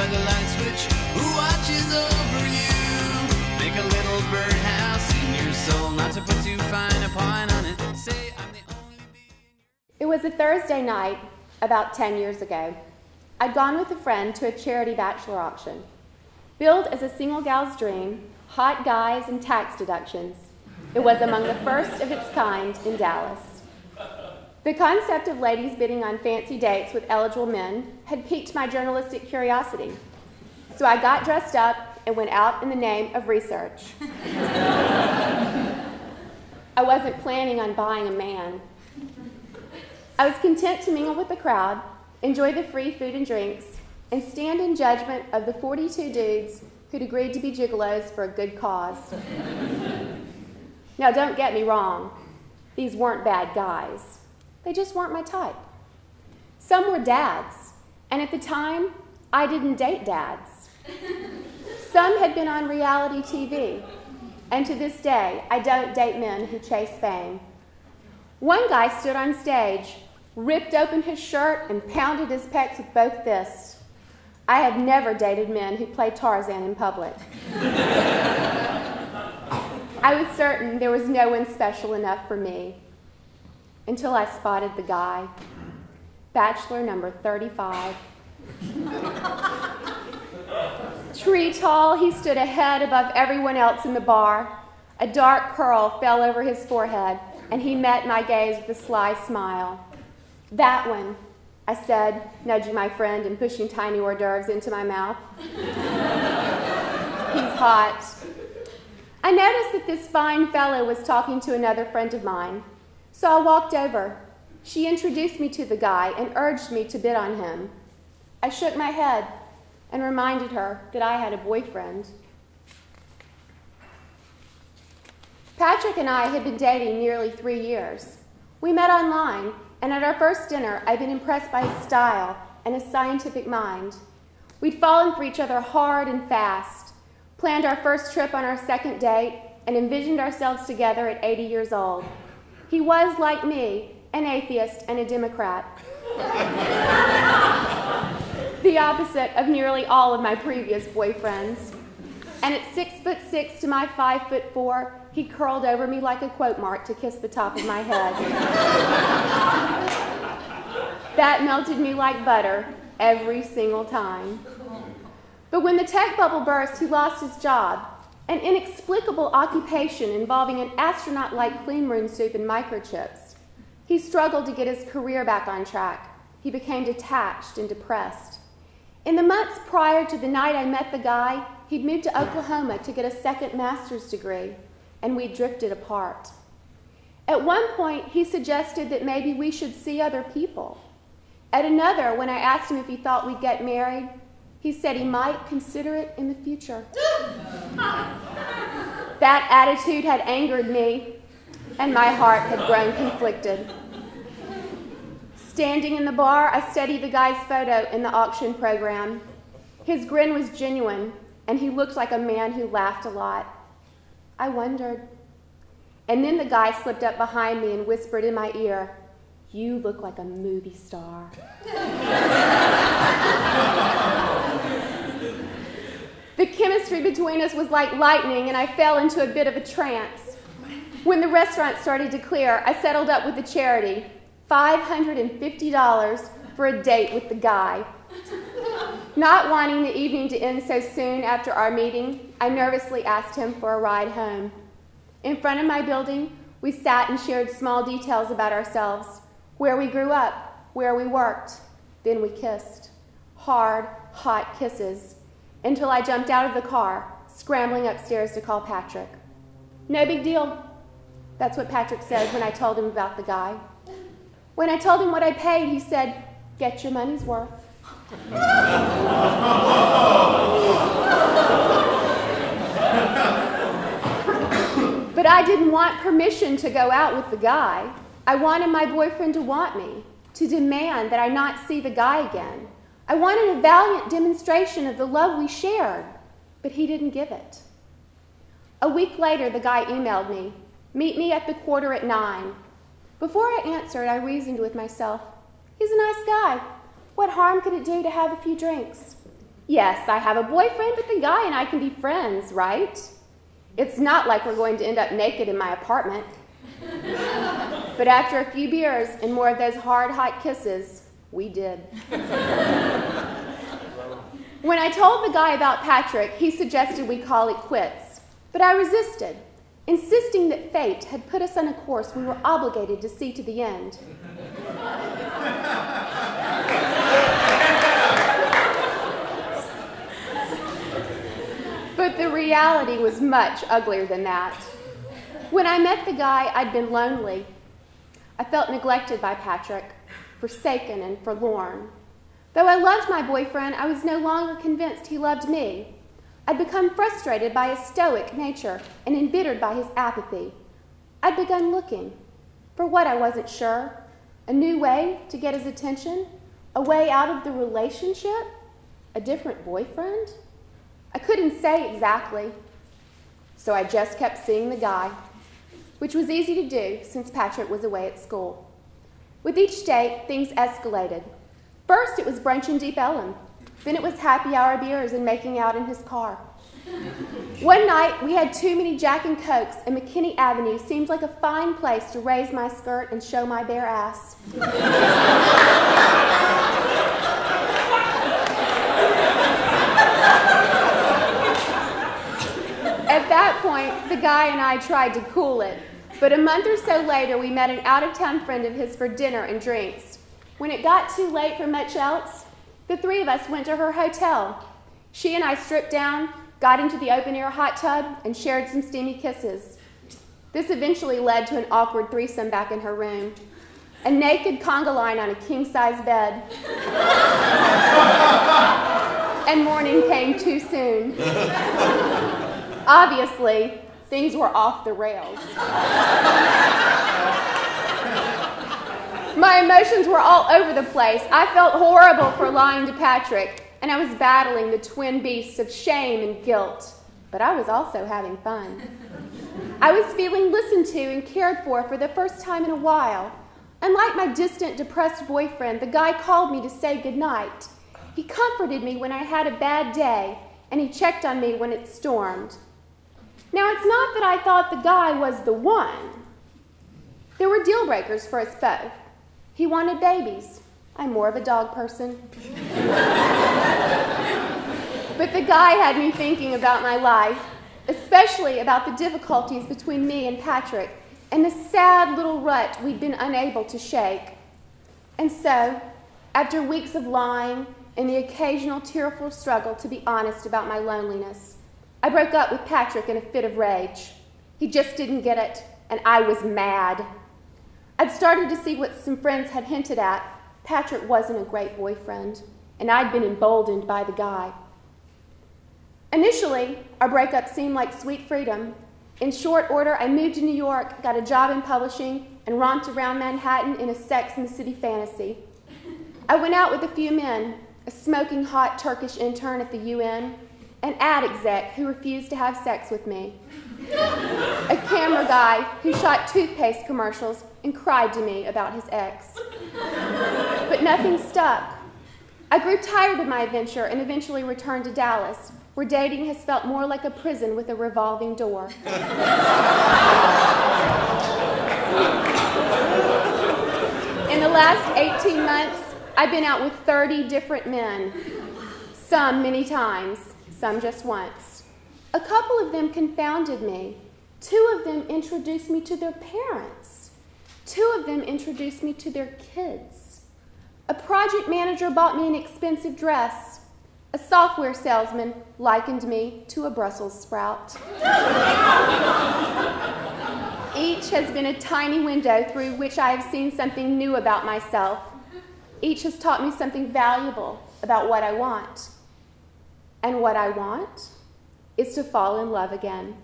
by the light switch, who watches over you. Make a little birdhouse in your soul, not to put too fine a point on it. Say I'm the only bee in your... It was a Thursday night about 10 years ago. I'd gone with a friend to a charity bachelor auction. Billed as a single gal's dream, hot guys and tax deductions, it was among the first of its kind in Dallas. The concept of ladies bidding on fancy dates with eligible men had piqued my journalistic curiosity, so I got dressed up and went out in the name of research. I wasn't planning on buying a man. I was content to mingle with the crowd, enjoy the free food and drinks, and stand in judgment of the 42 dudes who'd agreed to be gigolos for a good cause. Now, don't get me wrong. These weren't bad guys. They just weren't my type. Some were dads, and at the time, I didn't date dads. Some had been on reality TV, and to this day, I don't date men who chase fame. One guy stood on stage, ripped open his shirt, and pounded his pecs with both fists. I have never dated men who play Tarzan in public. I was certain there was no one special enough for me until I spotted the guy, bachelor number 35. Tree tall, he stood a head above everyone else in the bar. A dark curl fell over his forehead, and he met my gaze with a sly smile. "That one," I said, nudging my friend and pushing tiny hors d'oeuvres into my mouth. "He's hot." I noticed that this fine fellow was talking to another friend of mine, so I walked over. She introduced me to the guy and urged me to bid on him. I shook my head and reminded her that I had a boyfriend. Patrick and I had been dating nearly 3 years. We met online, and at our first dinner, I'd been impressed by his style and his scientific mind. We'd fallen for each other hard and fast, planned our first trip on our second date, and envisioned ourselves together at 80 years old. He was, like me, an atheist and a Democrat. The opposite of nearly all of my previous boyfriends. And at 6'6" to my 5'4", he curled over me like a quote mark to kiss the top of my head. That melted me like butter every single time. But when the tech bubble burst, he lost his job, an inexplicable occupation involving an astronaut-like clean room soup and microchips. He struggled to get his career back on track. He became detached and depressed. In the months prior to the night I met the guy, he'd moved to Oklahoma to get a second master's degree, and we drifted apart. At one point, he suggested that maybe we should see other people. At another, when I asked him if he thought we'd get married, he said he might consider it in the future. That attitude had angered me, and my heart had grown conflicted. Standing in the bar, I studied the guy's photo in the auction program. His grin was genuine, and he looked like a man who laughed a lot. I wondered. And then the guy slipped up behind me and whispered in my ear, "You look like a movie star." The chemistry between us was like lightning, and I fell into a bit of a trance. When the restaurant started to clear, I settled up with the charity, $550 for a date with the guy. Not wanting the evening to end so soon after our meeting, I nervously asked him for a ride home. In front of my building, we sat and shared small details about ourselves, where we grew up, where we worked. Then we kissed. Hard, hot kisses, until I jumped out of the car, scrambling upstairs to call Patrick. "No big deal." That's what Patrick said when I told him about the guy. When I told him what I paid, he said, "Get your money's worth." But I didn't want permission to go out with the guy. I wanted my boyfriend to want me, to demand that I not see the guy again. I wanted a valiant demonstration of the love we shared, but he didn't give it. A week later, the guy emailed me, "Meet me at the 9:15. Before I answered, I reasoned with myself, he's a nice guy. What harm could it do to have a few drinks? Yes, I have a boyfriend, but the guy and I can be friends, right? It's not like we're going to end up naked in my apartment. But after a few beers and more of those hard, hot kisses, we did. When I told the guy about Patrick, he suggested we call it quits, but I resisted, insisting that fate had put us on a course we were obligated to see to the end. But the reality was much uglier than that. When I met the guy, I'd been lonely. I felt neglected by Patrick, forsaken and forlorn. Though I loved my boyfriend, I was no longer convinced he loved me. I'd become frustrated by his stoic nature and embittered by his apathy. I'd begun looking for what I wasn't sure, a new way to get his attention, a way out of the relationship, a different boyfriend. I couldn't say exactly, so I just kept seeing the guy, which was easy to do since Patrick was away at school. With each date, things escalated. First, it was brunch in Deep Ellum. Then it was happy hour beers and making out in his car. One night, we had too many Jack and Cokes, and McKinney Avenue seemed like a fine place to raise my skirt and show my bare ass. At that point, the guy and I tried to cool it, but a month or so later, we met an out-of-town friend of his for dinner and drinks. When it got too late for much else, the three of us went to her hotel. She and I stripped down, got into the open-air hot tub, and shared some steamy kisses. This eventually led to an awkward threesome back in her room, a naked conga line on a king-size bed. And morning came too soon. Obviously, things were off the rails. My emotions were all over the place. I felt horrible for lying to Patrick, and I was battling the twin beasts of shame and guilt. But I was also having fun. I was feeling listened to and cared for the first time in a while. Unlike my distant, depressed boyfriend, the guy called me to say goodnight. He comforted me when I had a bad day, and he checked on me when it stormed. Now, it's not that I thought the guy was the one. There were deal breakers for us both. He wanted babies. I'm more of a dog person. But the guy had me thinking about my life, especially about the difficulties between me and Patrick and the sad little rut we'd been unable to shake. And so, after weeks of lying and the occasional tearful struggle to be honest about my loneliness, I broke up with Patrick in a fit of rage. He just didn't get it, and I was mad. I'd started to see what some friends had hinted at. Patrick wasn't a great boyfriend, and I'd been emboldened by the guy. Initially, our breakup seemed like sweet freedom. In short order, I moved to New York, got a job in publishing, and romped around Manhattan in a Sex and the City fantasy. I went out with a few men, a smoking hot Turkish intern at the UN, an ad exec who refused to have sex with me, a camera guy who shot toothpaste commercials and cried to me about his ex. But nothing stuck. I grew tired of my adventure and eventually returned to Dallas, where dating has felt more like a prison with a revolving door. In the last 18 months, I've been out with 30 different men, some many times, some just once. A couple of them confounded me. 2 of them introduced me to their parents. 2 of them introduced me to their kids. A project manager bought me an expensive dress. A software salesman likened me to a Brussels sprout. Each has been a tiny window through which I have seen something new about myself. Each has taught me something valuable about what I want. And what I want is to fall in love again.